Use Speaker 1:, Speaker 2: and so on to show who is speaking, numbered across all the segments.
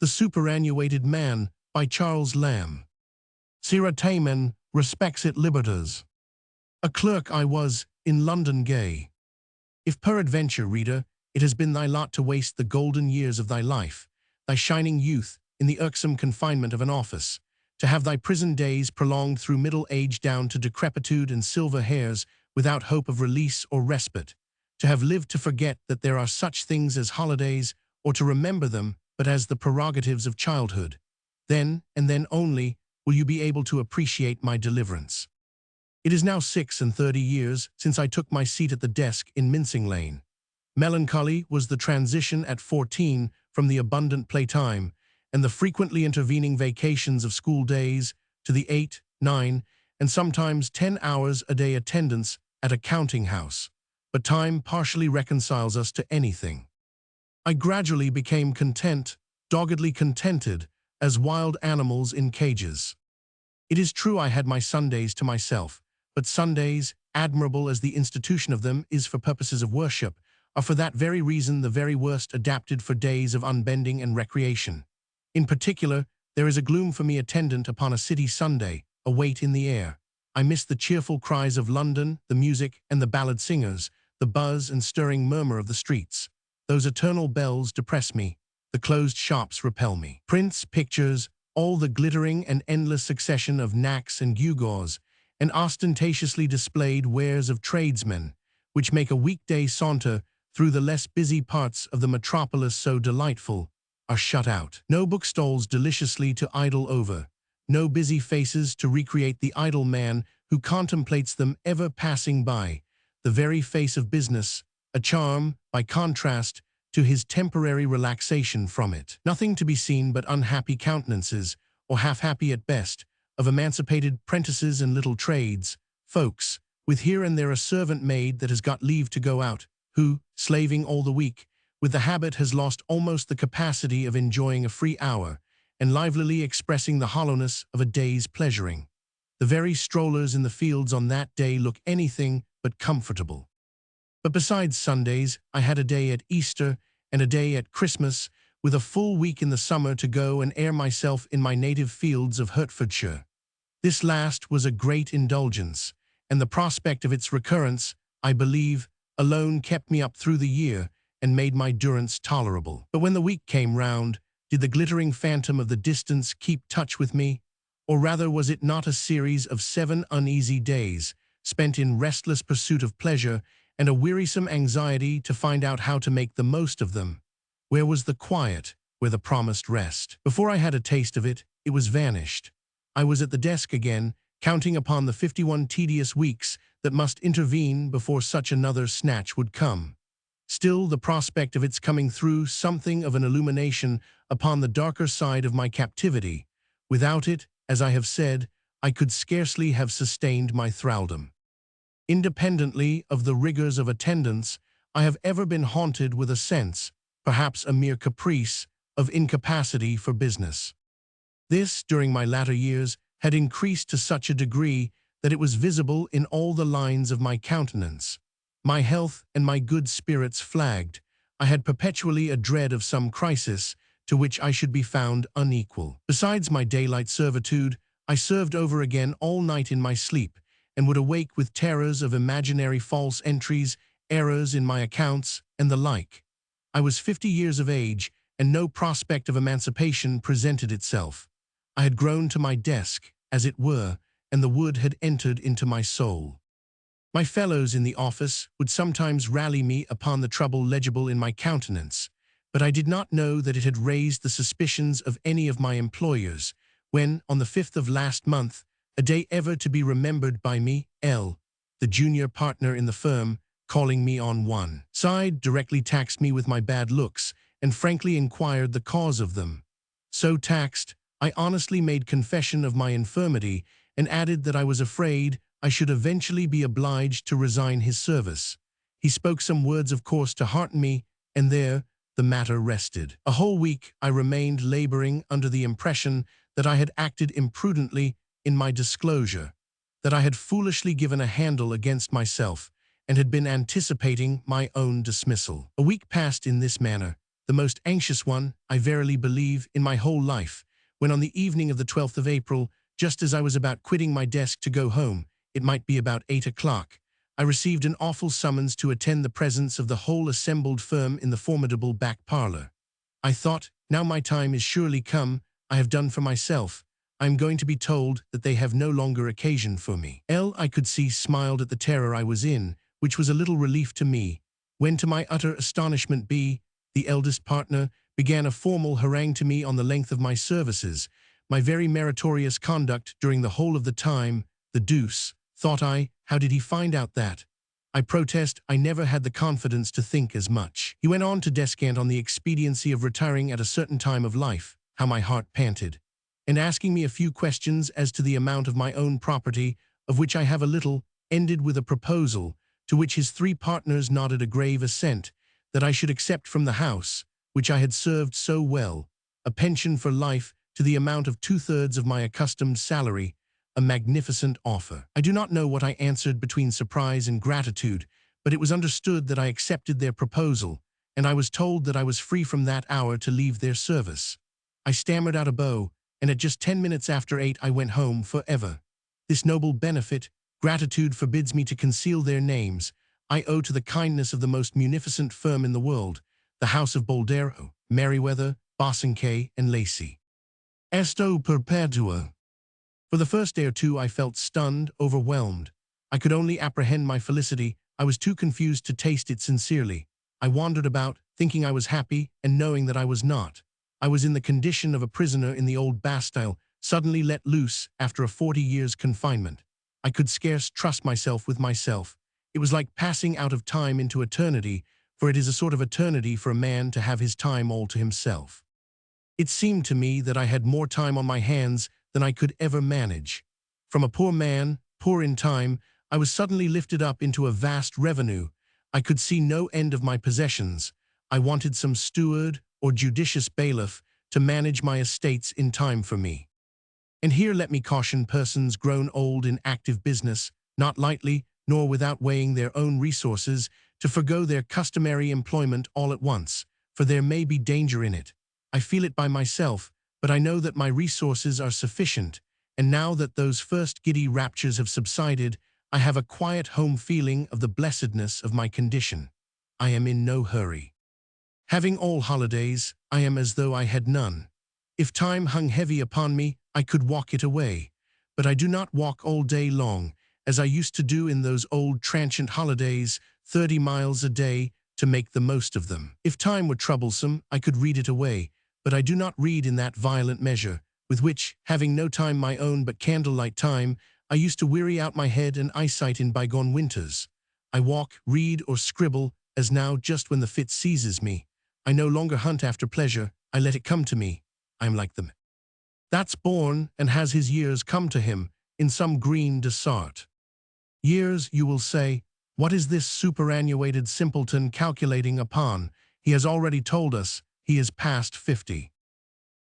Speaker 1: The Superannuated Man by Charles Lamb. Sira Taman respects it libertas. A clerk I was, in London gay. If peradventure, reader, it has been thy lot to waste the golden years of thy life, thy shining youth, in the irksome confinement of an office, to have thy prison days prolonged through middle age down to decrepitude and silver hairs without hope of release or respite, to have lived to forget that there are such things as holidays, or to remember them but as the prerogatives of childhood, then, and then only, will you be able to appreciate my deliverance. It is now 36 years since I took my seat at the desk in Mincing Lane. Melancholy was the transition at 14 from the abundant playtime and the frequently intervening vacations of school days to the 8, 9, and sometimes 10 hours a day attendance at a counting house. But time partially reconciles us to anything. I gradually became content, doggedly contented, as wild animals in cages. It is true I had my Sundays to myself, but Sundays, admirable as the institution of them is for purposes of worship, are for that very reason the very worst adapted for days of unbending and recreation. In particular, there is a gloom for me attendant upon a city Sunday, a weight in the air. I miss the cheerful cries of London, the music and the ballad singers, the buzz and stirring murmur of the streets. Those eternal bells depress me, the closed shops repel me. Prints, pictures, all the glittering and endless succession of knacks and gewgaws, and ostentatiously displayed wares of tradesmen, which make a weekday saunter through the less busy parts of the metropolis so delightful, are shut out. No bookstalls deliciously to idle over, no busy faces to recreate the idle man who contemplates them ever passing by, the very face of business, a charm, by contrast, to his temporary relaxation from it. Nothing to be seen but unhappy countenances, or half-happy at best, of emancipated prentices and little trades, folks, with here and there a servant maid that has got leave to go out, who, slaving all the week, with the habit has lost almost the capacity of enjoying a free hour, and livelily expressing the hollowness of a day's pleasuring. The very strollers in the fields on that day look anything but comfortable. But besides Sundays, I had a day at Easter and a day at Christmas, with a full week in the summer to go and air myself in my native fields of Hertfordshire. This last was a great indulgence, and the prospect of its recurrence, I believe, alone kept me up through the year and made my durance tolerable. But when the week came round, did the glittering phantom of the distance keep touch with me? Or rather was it not a series of 7 uneasy days, spent in restless pursuit of pleasure and a wearisome anxiety to find out how to make the most of them? Where was the quiet, where the promised rest? Before I had a taste of it, it was vanished. I was at the desk again, counting upon the 51 tedious weeks that must intervene before such another snatch would come. Still, the prospect of its coming threw something of an illumination upon the darker side of my captivity. Without it, as I have said, I could scarcely have sustained my thraldom. Independently of the rigors of attendance, I have ever been haunted with a sense, perhaps a mere caprice, of incapacity for business. This, during my latter years, had increased to such a degree that it was visible in all the lines of my countenance. My health and my good spirits flagged. I had perpetually a dread of some crisis to which I should be found unequal. Besides my daylight servitude, I served over again all night in my sleep, and would awake with terrors of imaginary false entries, errors in my accounts, and the like. I was 50 years of age, and no prospect of emancipation presented itself. I had grown to my desk, as it were, and the wood had entered into my soul. My fellows in the office would sometimes rally me upon the trouble legible in my countenance, but I did not know that it had raised the suspicions of any of my employers, when, on the 5th of last month, a day ever to be remembered by me, L., the junior partner in the firm, calling me on one side, directly taxed me with my bad looks, and frankly inquired the cause of them. So taxed, I honestly made confession of my infirmity, and added that I was afraid I should eventually be obliged to resign his service. He spoke some words of course to hearten me, and there the matter rested. A whole week I remained laboring under the impression that I had acted imprudently in my disclosure, that I had foolishly given a handle against myself, and had been anticipating my own dismissal. A week passed in this manner, the most anxious one, I verily believe, in my whole life, when on the evening of the 12th of April, just as I was about quitting my desk to go home, it might be about 8 o'clock, I received an awful summons to attend the presence of the whole assembled firm in the formidable back parlor. I thought, now my time is surely come, I have done for myself. I am going to be told that they have no longer occasion for me. I could see, smiled at the terror I was in, which was a little relief to me, when to my utter astonishment B, the eldest partner, began a formal harangue to me on the length of my services, my very meritorious conduct during the whole of the time. The deuce, thought I, how did he find out that? I protest I never had the confidence to think as much. He went on to descant on the expediency of retiring at a certain time of life, how my heart panted, and asking me a few questions as to the amount of my own property, of which I have a little, ended with a proposal, to which his three partners nodded a grave assent, that I should accept from the house, which I had served so well, a pension for life to the amount of 2/3 of my accustomed salary, a magnificent offer. I do not know what I answered between surprise and gratitude, but it was understood that I accepted their proposal, and I was told that I was free from that hour to leave their service. I stammered out a bow, and at just 10 minutes after 8 I went home forever. This noble benefit, gratitude forbids me to conceal their names, I owe to the kindness of the most munificent firm in the world, the House of Boldero, Merriweather, Bosanquet, and Lacey. Esto perpetua. For the first day or two I felt stunned, overwhelmed. I could only apprehend my felicity. I was too confused to taste it sincerely. I wandered about, thinking I was happy, and knowing that I was not. I was in the condition of a prisoner in the old Bastille, suddenly let loose after a 40 years' confinement. I could scarce trust myself with myself. It was like passing out of time into eternity, for it is a sort of eternity for a man to have his time all to himself. It seemed to me that I had more time on my hands than I could ever manage. From a poor man, poor in time, I was suddenly lifted up into a vast revenue. I could see no end of my possessions. I wanted some steward or judicious bailiff to manage my estates in time for me. And here let me caution persons grown old in active business, not lightly, nor without weighing their own resources, to forego their customary employment all at once, for there may be danger in it. I feel it by myself, but I know that my resources are sufficient, and now that those first giddy raptures have subsided, I have a quiet home feeling of the blessedness of my condition. I am in no hurry. Having all holidays, I am as though I had none. If time hung heavy upon me, I could walk it away, but I do not walk all day long, as I used to do in those old transient holidays, 30 miles a day, to make the most of them. If time were troublesome, I could read it away, but I do not read in that violent measure, with which, having no time my own but candlelight time, I used to weary out my head and eyesight in bygone winters. I walk, read, or scribble, as now just when the fit seizes me. I no longer hunt after pleasure, I let it come to me. I am like them. That's born, and has his years come to him, in some green desart. Years, you will say, what is this superannuated simpleton calculating upon? He has already told us, he is past 50.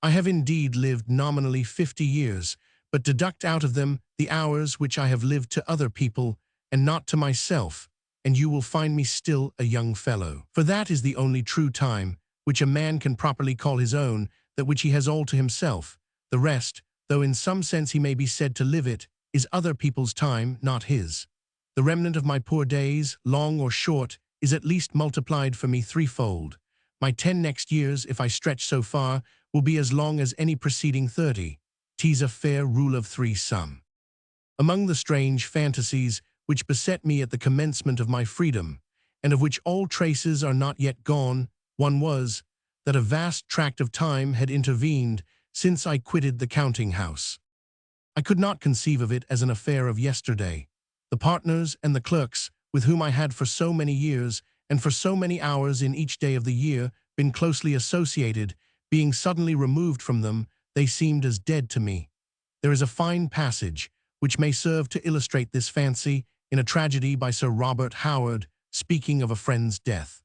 Speaker 1: I have indeed lived nominally 50 years, but deduct out of them the hours which I have lived to other people, and not to myself, and you will find me still a young fellow. For that is the only true time, which a man can properly call his own, that which he has all to himself. The rest, though in some sense he may be said to live it, is other people's time, not his. The remnant of my poor days, long or short, is at least multiplied for me threefold. My 10 next years, if I stretch so far, will be as long as any preceding 30. 'Tis a fair rule of three sum. Among the strange fantasies which beset me at the commencement of my freedom, and of which all traces are not yet gone, one was, that a vast tract of time had intervened since I quitted the counting-house. I could not conceive of it as an affair of yesterday. The partners and the clerks, with whom I had for so many years, and for so many hours in each day of the year, been closely associated, being suddenly removed from them, they seemed as dead to me. There is a fine passage, which may serve to illustrate this fancy, in a tragedy by Sir Robert Howard, speaking of a friend's death.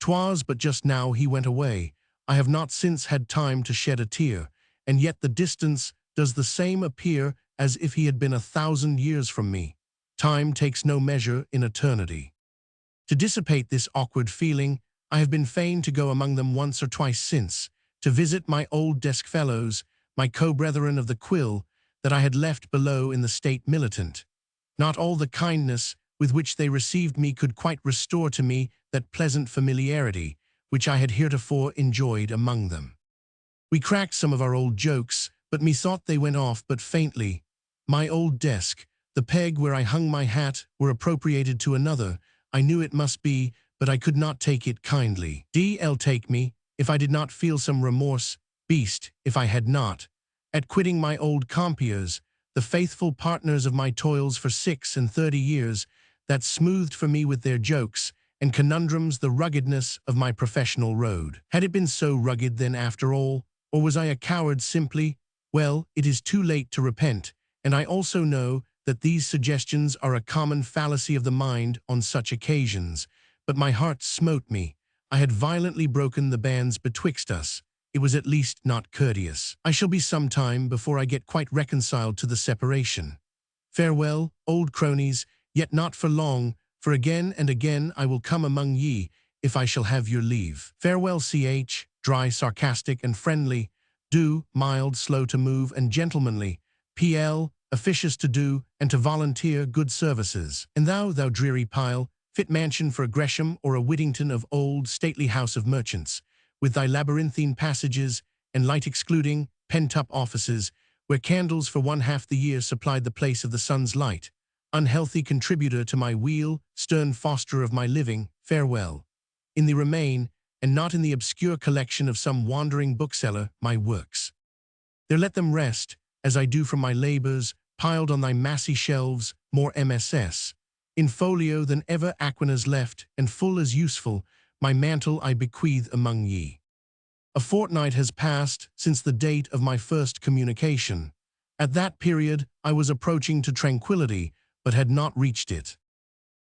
Speaker 1: "'Twas but just now he went away. I have not since had time to shed a tear, and yet the distance does the same appear as if he had been 1,000 years from me. Time takes no measure in eternity." To dissipate this awkward feeling, I have been fain to go among them once or twice since, to visit my old desk fellows, my co-brethren of the quill, that I had left below in the state militant. Not all the kindness with which they received me could quite restore to me that pleasant familiarity which I had heretofore enjoyed among them. We cracked some of our old jokes, but methought they went off but faintly. My old desk, the peg where I hung my hat, were appropriated to another. I knew it must be, but I could not take it kindly. D.L. take me, if I did not feel some remorse, beast, if I had not, at quitting my old compeers, the faithful partners of my toils for 36 years, that smoothed for me with their jokes and conundrums the ruggedness of my professional road. Had it been so rugged then after all, or was I a coward simply? Well, it is too late to repent, and I also know that these suggestions are a common fallacy of the mind on such occasions. But my heart smote me. I had violently broken the bands betwixt us. It was at least not courteous. I shall be some time before I get quite reconciled to the separation. Farewell, old cronies, yet not for long, for again and again I will come among ye, if I shall have your leave. Farewell, Ch, dry, sarcastic, and friendly, do, mild, slow to move, and gentlemanly, Pl, officious to do, and to volunteer good services. And thou dreary pile, fit mansion for a Gresham or a Whittington of old, stately house of merchants, with thy labyrinthine passages and light-excluding, pent-up offices, where candles for 1/2 the year supplied the place of the sun's light, unhealthy contributor to my weal, stern fosterer of my living, farewell. In the remain, and not in the obscure collection of some wandering bookseller, my works. There let them rest, as I do from my labours, piled on thy massy shelves, more MSS. In folio than ever Aquinas left, and full as useful, my mantle I bequeath among ye. A fortnight has passed since the date of my first communication. At that period I was approaching to tranquillity, but had not reached it.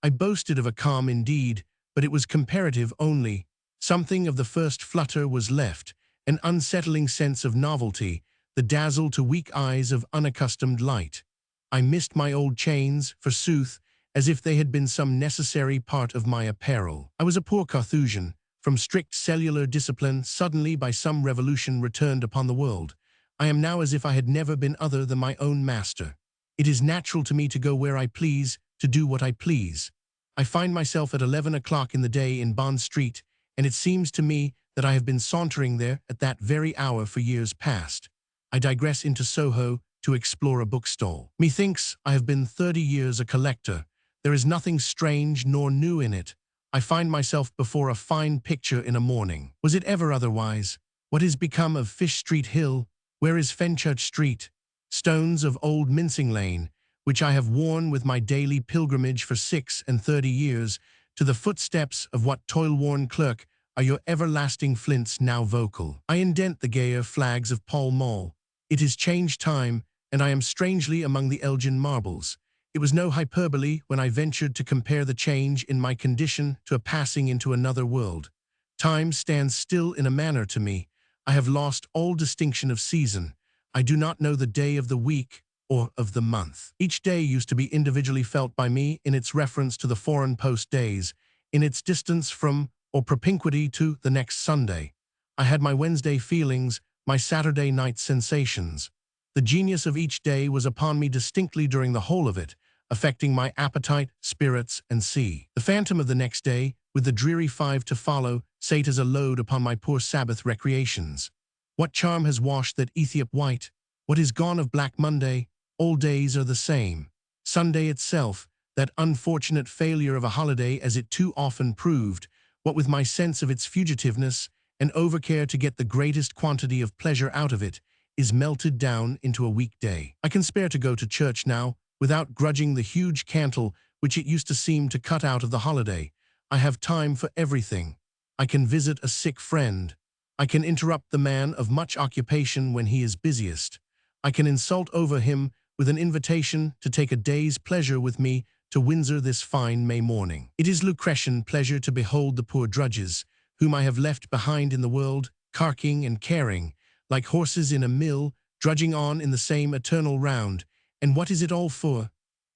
Speaker 1: I boasted of a calm indeed, but it was comparative only. Something of the first flutter was left, an unsettling sense of novelty, the dazzle to weak eyes of unaccustomed light. I missed my old chains, forsooth, as if they had been some necessary part of my apparel. I was a poor Carthusian, from strict cellular discipline suddenly by some revolution returned upon the world. I am now as if I had never been other than my own master. It is natural to me to go where I please, to do what I please. I find myself at 11 o'clock in the day in Bond Street, and it seems to me that I have been sauntering there at that very hour for years past. I digress into Soho to explore a bookstall. Methinks I have been 30 years a collector. There is nothing strange nor new in it. I find myself before a fine picture in a morning. Was it ever otherwise? What is become of Fish Street Hill? Where is Fenchurch Street? Stones of old Mincing Lane, which I have worn with my daily pilgrimage for 36 years, to the footsteps of what toil-worn clerk are your everlasting flints now vocal. I indent the gayer flags of Pall Mall. It is change time, and I am strangely among the Elgin marbles. It was no hyperbole when I ventured to compare the change in my condition to a passing into another world. Time stands still in a manner to me. I have lost all distinction of season. I do not know the day of the week or of the month. Each day used to be individually felt by me in its reference to the foreign post days, in its distance from or propinquity to the next Sunday. I had my Wednesday feelings, my Saturday night sensations. The genius of each day was upon me distinctly during the whole of it, affecting my appetite, spirits, and sea. The phantom of the next day, with the dreary 5 to follow, sate as a load upon my poor Sabbath recreations. What charm has washed that Ethiop white? What is gone of Black Monday? All days are the same. Sunday itself, that unfortunate failure of a holiday as it too often proved, what with my sense of its fugitiveness and overcare to get the greatest quantity of pleasure out of it, is melted down into a weekday. I can spare to go to church now, without grudging the huge cantle which it used to seem to cut out of the holiday. I have time for everything. I can visit a sick friend. I can interrupt the man of much occupation when he is busiest. I can insult over him with an invitation to take a day's pleasure with me to Windsor this fine May morning. It is Lucretian pleasure to behold the poor drudges, whom I have left behind in the world, carking and caring, like horses in a mill, drudging on in the same eternal round. And what is it all for?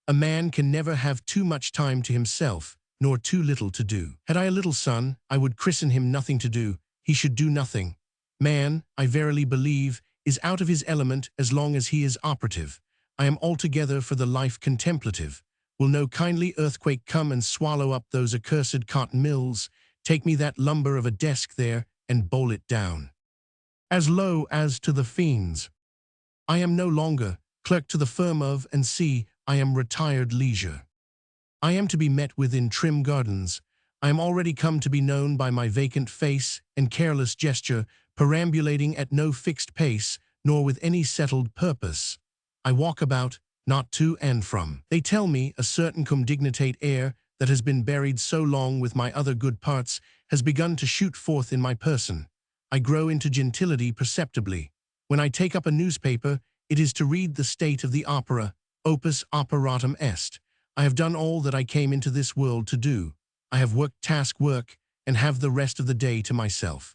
Speaker 1: A man can never have too much time to himself. nor too little to do. Had I a little son, I would christen him nothing to do, he should do nothing. Man, I verily believe, is out of his element as long as he is operative. I am altogether for the life contemplative. Will no kindly earthquake come and swallow up those accursed cotton mills? Take me that lumber of a desk there, and bowl it down as low as to the fiends. I am no longer clerk to the firm of, and see, I am retired leisure. I am to be met with in trim gardens. I am already come to be known by my vacant face and careless gesture, perambulating at no fixed pace, nor with any settled purpose. I walk about, not to and from. They tell me a certain cum dignitate air that has been buried so long with my other good parts has begun to shoot forth in my person. I grow into gentility perceptibly. When I take up a newspaper, it is to read the state of the opera, opus operatum est. I have done all that I came into this world to do. I have worked task work, and have the rest of the day to myself.